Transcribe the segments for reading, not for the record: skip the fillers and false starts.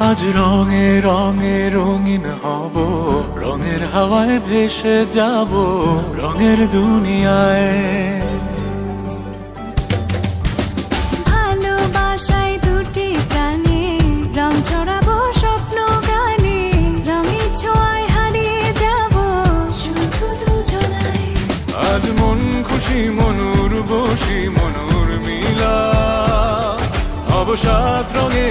আজ রঙে রঙে রঙিন হব, রঙের হাওয়ায় ভেসে যাব রঙের দুনিয়ায়। ভালোবাসায় দুটি প্রাণে রং ছড়াবো স্বপ্ন গানে, রঙের ছোঁয়ায় হারিয়ে যাব শুধু দুজনায়। আজ মন খুশি মনুর বসি মনুর মিলা, হব সাত রঙে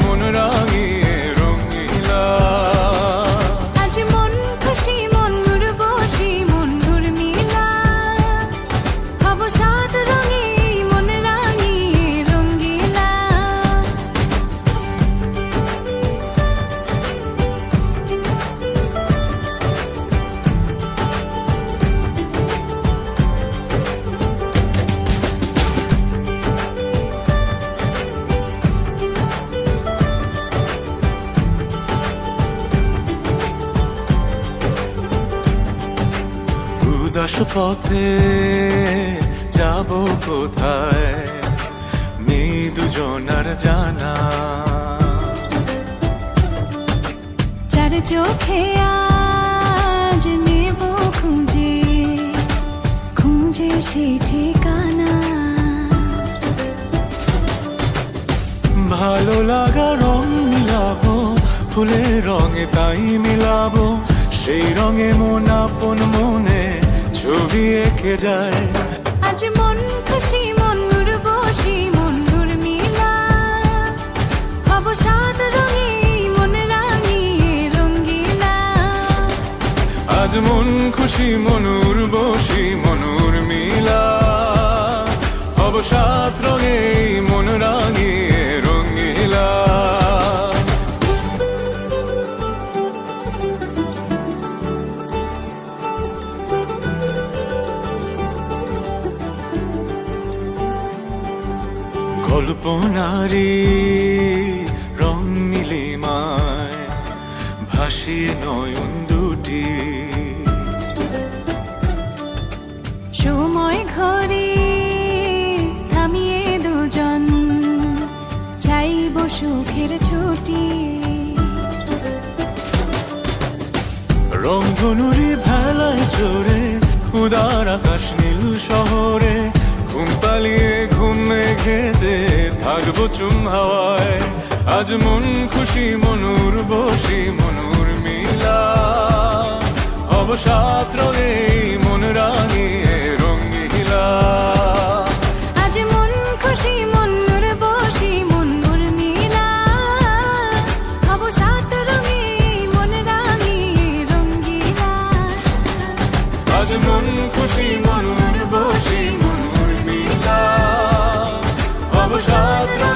মন রাঙিয়ে রঙিলা। আজ মন খুশি মনুর বসি মনুর মিলা, হব সাত রঙে মন রাঙিয়ে রঙ্গিলা। উদাস পথে যাব কোথায়, নেই দুজনার জানা। চার চোখে আজ নেব খুঁজে খুঁজে সে ঠিকানা। ভালো লাগা রং মিলাবো, ফুলের রঙে তাই মিলাবো, সেই রঙে মন আপন মনে ছবি এঁকে যায়। আজ মন খুশি মনুর বসি মনুর মিলা, হব সাত রঙে মন রাঙিয়ে রঙ্গিলা। আজ মন খুশি মনুর বসি মনুর মিলা, হব সাত রঙে মন রাঙিয়ে রঙিলা। কল্পনারি রং নীলিমায় ভাসিয়ে নয়ন দুটি, সময় ঘরে থামিয়ে দুজন চাইব সুখের ছুটি। রংধনুরি ভেলায় চড়ে উদার আকাশ নীল শহরে, ঘুম পালিয়ে ঘুম মেঘেতে থাকবো চুম হাওয়ায়। আজ মন খুশি মনুর বসি মনুর মিলা, হব সাত রঙে মন রাঙিয়ে রঙিলা। আজ মন খুশি মনুর বসি মনুর মিলা, হব সাত রঙে মন রাঙিয়ে রঙ্গিলা। আজ মন খুশি মনুর বসি মনুর মিলা, হব সাত রঙে